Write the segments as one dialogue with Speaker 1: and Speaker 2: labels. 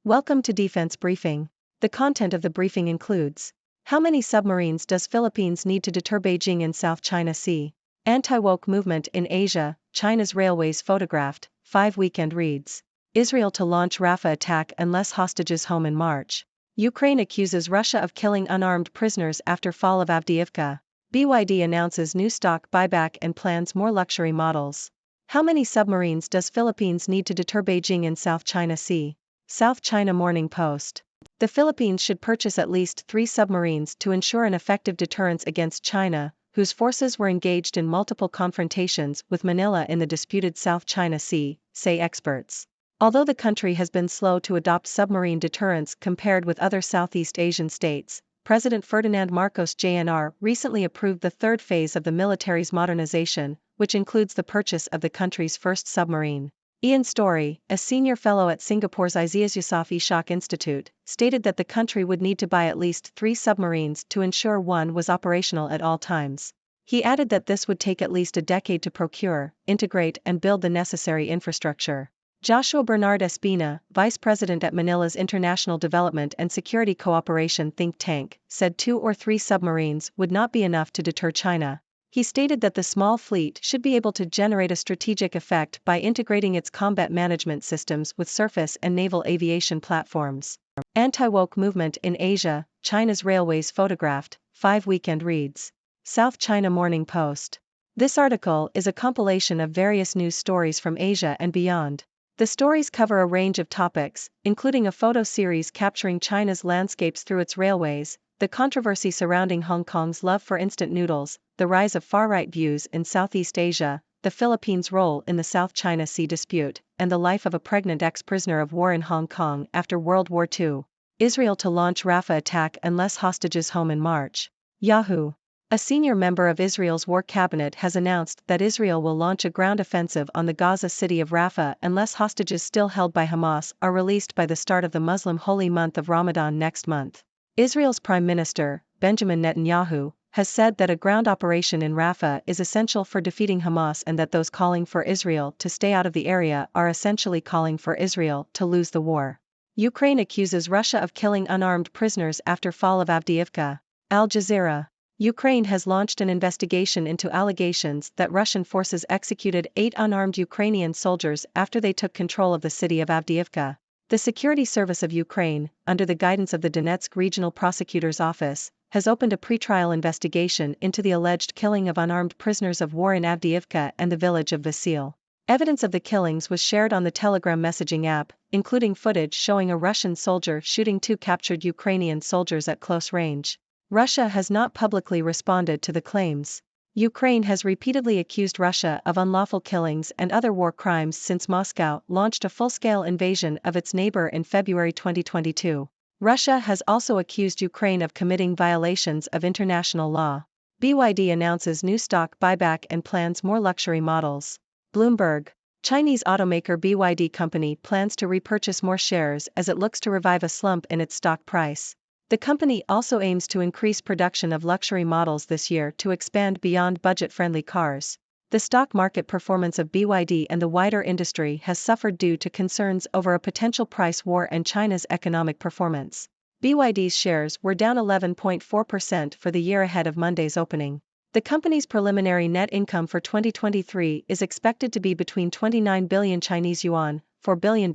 Speaker 1: Welcome to Defense Briefing. The content of the briefing includes: how many submarines does Philippines need to deter Beijing in South China Sea? Anti-woke movement in Asia, China's railways photographed, 5 weekend reads. Israel to launch Rafah attack unless hostages home in March. Ukraine accuses Russia of killing unarmed prisoners after fall of Avdiivka. BYD announces new stock buyback and plans more luxury models. How many submarines does Philippines need to deter Beijing in South China Sea? South China Morning Post. The Philippines should purchase at least 3 submarines to ensure an effective deterrence against China, whose forces were engaged in multiple confrontations with Manila in the disputed South China Sea, say experts. Although the country has been slow to adopt submarine deterrence compared with other Southeast Asian states, President Ferdinand Marcos Jr. recently approved the third phase of the military's modernization, which includes the purchase of the country's first submarine. Ian Story, a senior fellow at Singapore's Aziz Yusof Ishak Institute, stated that the country would need to buy at least 3 submarines to ensure one was operational at all times. He added that this would take at least a decade to procure, integrate and build the necessary infrastructure. Joshua Bernard Espina, vice president at Manila's International Development and Security Cooperation think tank, said 2 or 3 submarines would not be enough to deter China. He stated that the small fleet should be able to generate a strategic effect by integrating its combat management systems with surface and naval aviation platforms. Anti-woke movement in Asia, China's railways photographed, 5 weekend reads. South China Morning Post. This article is a compilation of various news stories from Asia and beyond. The stories cover a range of topics, including a photo series capturing China's landscapes through its railways, the controversy surrounding Hong Kong's love for instant noodles, the rise of far-right views in Southeast Asia, the Philippines' role in the South China Sea dispute, and the life of a pregnant ex-prisoner of war in Hong Kong after World War II. Israel to launch Rafah attack unless hostages home in March. Yahoo! A senior member of Israel's war cabinet has announced that Israel will launch a ground offensive on the Gaza city of Rafah unless hostages still held by Hamas are released by the start of the Muslim holy month of Ramadan next month. Israel's Prime Minister, Benjamin Netanyahu, has said that a ground operation in Rafah is essential for defeating Hamas and that those calling for Israel to stay out of the area are essentially calling for Israel to lose the war. Ukraine accuses Russia of killing unarmed prisoners after fall of Avdiivka. Al Jazeera. Ukraine has launched an investigation into allegations that Russian forces executed 8 unarmed Ukrainian soldiers after they took control of the city of Avdiivka. The Security Service of Ukraine, under the guidance of the Donetsk Regional Prosecutor's Office, has opened a pretrial investigation into the alleged killing of unarmed prisoners of war in Avdiivka and the village of Vasil. Evidence of the killings was shared on the Telegram messaging app, including footage showing a Russian soldier shooting 2 captured Ukrainian soldiers at close range. Russia has not publicly responded to the claims. Ukraine has repeatedly accused Russia of unlawful killings and other war crimes since Moscow launched a full-scale invasion of its neighbor in February 2022. Russia has also accused Ukraine of committing violations of international law. BYD announces new stock buyback and plans more luxury models. Bloomberg. Chinese automaker BYD company plans to repurchase more shares as it looks to revive a slump in its stock price. The company also aims to increase production of luxury models this year to expand beyond budget-friendly cars. The stock market performance of BYD and the wider industry has suffered due to concerns over a potential price war and China's economic performance. BYD's shares were down 11.4% for the year ahead of Monday's opening. The company's preliminary net income for 2023 is expected to be between 29 billion Chinese yuan, $4 billion,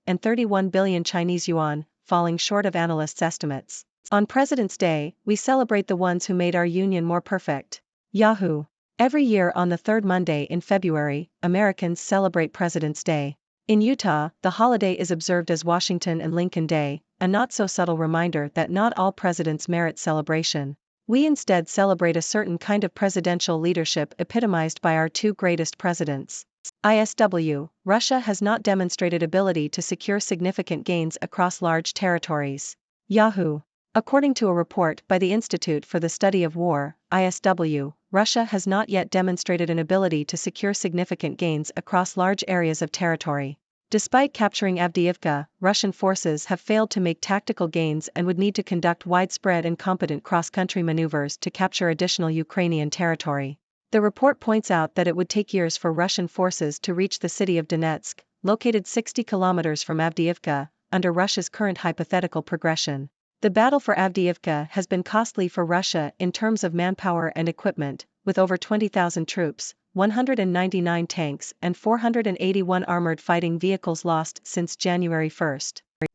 Speaker 1: and 31 billion Chinese yuan, falling short of analysts' estimates. On President's Day, we celebrate the ones who made our union more perfect. Yahoo! Every year on the third Monday in February, Americans celebrate President's Day. In Utah, the holiday is observed as Washington and Lincoln Day, a not-so-subtle reminder that not all presidents merit celebration. We instead celebrate a certain kind of presidential leadership epitomized by our 2 greatest presidents. ISW, Russia has not demonstrated ability to secure significant gains across large territories. Yahoo! According to a report by the Institute for the Study of War, ISW, Russia has not yet demonstrated an ability to secure significant gains across large areas of territory. Despite capturing Avdiivka, Russian forces have failed to make tactical gains and would need to conduct widespread and competent cross-country maneuvers to capture additional Ukrainian territory. The report points out that it would take years for Russian forces to reach the city of Donetsk, located 60 kilometers from Avdiivka, under Russia's current hypothetical progression. The battle for Avdiivka has been costly for Russia in terms of manpower and equipment, with over 20,000 troops, 199 tanks and 481 armored fighting vehicles lost since January 1.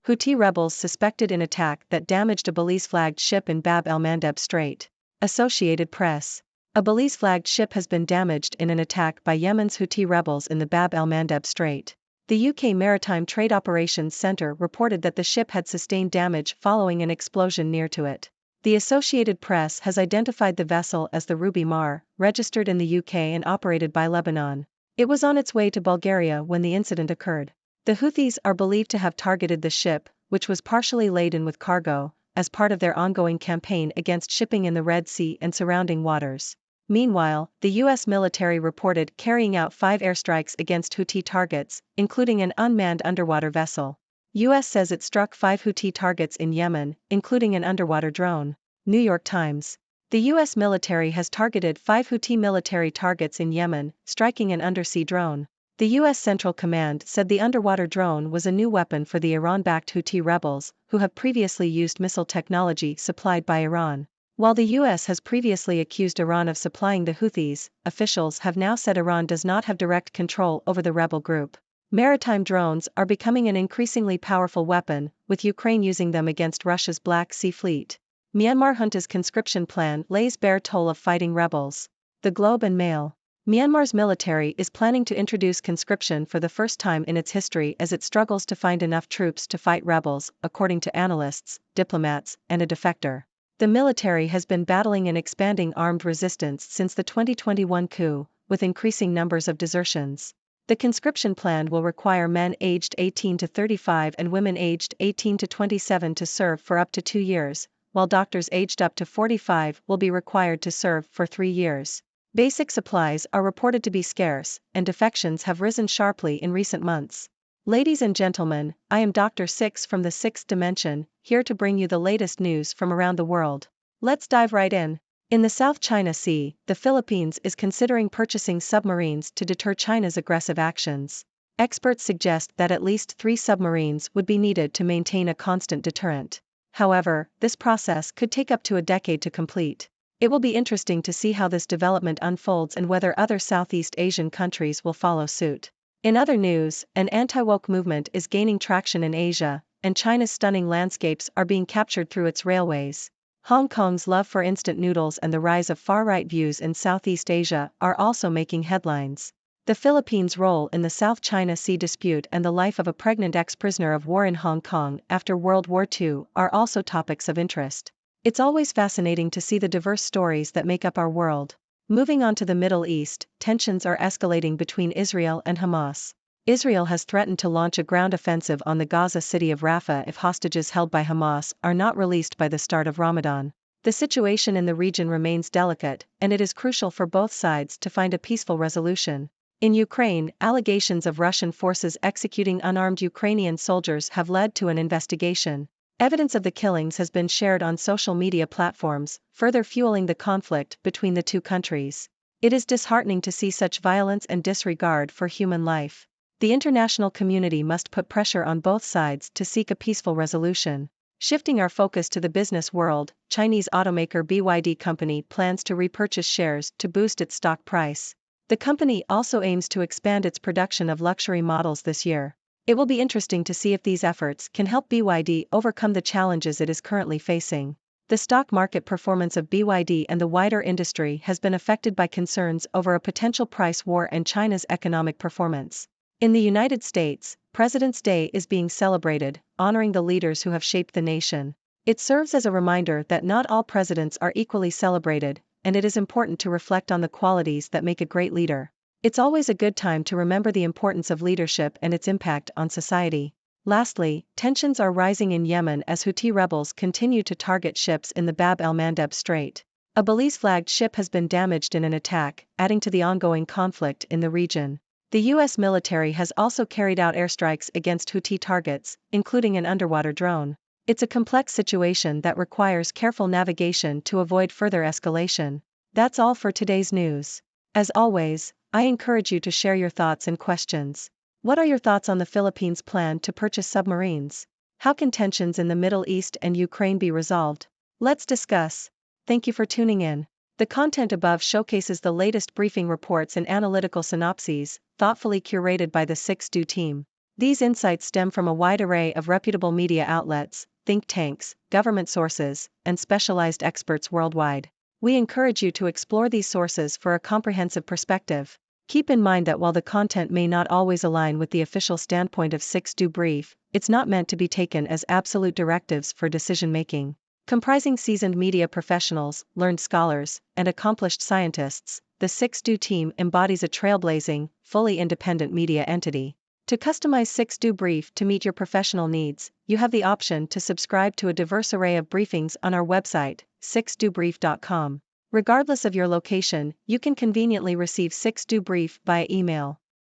Speaker 1: Houthi rebels suspected in attack that damaged a Belize-flagged ship in Bab el-Mandeb Strait. Associated Press. A Belize-flagged ship has been damaged in an attack by Yemen's Houthi rebels in the Bab el-Mandeb Strait. The UK Maritime Trade Operations Centre reported that the ship had sustained damage following an explosion near to it. The Associated Press has identified the vessel as the Ruby Mar, registered in the UK and operated by Lebanon. It was on its way to Bulgaria when the incident occurred. The Houthis are believed to have targeted the ship, which was partially laden with cargo, as part of their ongoing campaign against shipping in the Red Sea and surrounding waters. Meanwhile, the U.S. military reported carrying out 5 airstrikes against Houthi targets, including an unmanned underwater vessel. U.S. says it struck 5 Houthi targets in Yemen, including an underwater drone. New York Times. The U.S. military has targeted 5 Houthi military targets in Yemen, striking an undersea drone. The U.S. Central Command said the underwater drone was a new weapon for the Iran-backed Houthi rebels, who have previously used missile technology supplied by Iran. While the U.S. has previously accused Iran of supplying the Houthis, officials have now said Iran does not have direct control over the rebel group. Maritime drones are becoming an increasingly powerful weapon, with Ukraine using them against Russia's Black Sea Fleet. Myanmar junta's conscription plan lays bare toll of fighting rebels. The Globe and Mail. Myanmar's military is planning to introduce conscription for the first time in its history as it struggles to find enough troops to fight rebels, according to analysts, diplomats, and a defector. The military has been battling an expanding armed resistance since the 2021 coup, with increasing numbers of desertions. The conscription plan will require men aged 18 to 35 and women aged 18 to 27 to serve for up to 2 years, while doctors aged up to 45 will be required to serve for 3 years. Basic supplies are reported to be scarce, and defections have risen sharply in recent months. Ladies and gentlemen, I am Dr. Six from the Sixth Dimension, here to bring you the latest news from around the world. Let's dive right in. In the South China Sea, the Philippines is considering purchasing submarines to deter China's aggressive actions. Experts suggest that at least 3 submarines would be needed to maintain a constant deterrent. However, this process could take up to a decade to complete. It will be interesting to see how this development unfolds and whether other Southeast Asian countries will follow suit. In other news, an anti-woke movement is gaining traction in Asia, and China's stunning landscapes are being captured through its railways. Hong Kong's love for instant noodles and the rise of far-right views in Southeast Asia are also making headlines. The Philippines' role in the South China Sea dispute and the life of a pregnant ex-prisoner of war in Hong Kong after World War II are also topics of interest. It's always fascinating to see the diverse stories that make up our world. Moving on to the Middle East, tensions are escalating between Israel and Hamas. Israel has threatened to launch a ground offensive on the Gaza city of Rafah if hostages held by Hamas are not released by the start of Ramadan. The situation in the region remains delicate, and it is crucial for both sides to find a peaceful resolution. In Ukraine, allegations of Russian forces executing unarmed Ukrainian soldiers have led to an investigation. Evidence of the killings has been shared on social media platforms, further fueling the conflict between the two countries. It is disheartening to see such violence and disregard for human life. The international community must put pressure on both sides to seek a peaceful resolution. Shifting our focus to the business world, Chinese automaker BYD company plans to repurchase shares to boost its stock price. The company also aims to expand its production of luxury models this year. It will be interesting to see if these efforts can help BYD overcome the challenges it is currently facing. The stock market performance of BYD and the wider industry has been affected by concerns over a potential price war and China's economic performance. In the United States, President's Day is being celebrated, honoring the leaders who have shaped the nation. It serves as a reminder that not all presidents are equally celebrated, and it is important to reflect on the qualities that make a great leader. It's always a good time to remember the importance of leadership and its impact on society. Lastly, tensions are rising in Yemen as Houthi rebels continue to target ships in the Bab el-Mandeb Strait. A Belize-flagged ship has been damaged in an attack, adding to the ongoing conflict in the region. The U.S. military has also carried out airstrikes against Houthi targets, including an underwater drone. It's a complex situation that requires careful navigation to avoid further escalation. That's all for today's news. As always, I encourage you to share your thoughts and questions. What are your thoughts on the Philippines' plan to purchase submarines? How can tensions in the Middle East and Ukraine be resolved? Let's discuss. Thank you for tuning in. The content above showcases the latest briefing reports and analytical synopses, thoughtfully curated by the 6Do team. These insights stem from a wide array of reputable media outlets, think tanks, government sources, and specialized experts worldwide. We encourage you to explore these sources for a comprehensive perspective. Keep in mind that while the content may not always align with the official standpoint of 6Do Brief, it's not meant to be taken as absolute directives for decision-making. Comprising seasoned media professionals, learned scholars, and accomplished scientists, the 6Do team embodies a trailblazing, fully independent media entity. To customize 6Do Brief to meet your professional needs, you have the option to subscribe to a diverse array of briefings on our website, 6dobrief.com. Regardless of your location, you can conveniently receive 6Do Brief via email.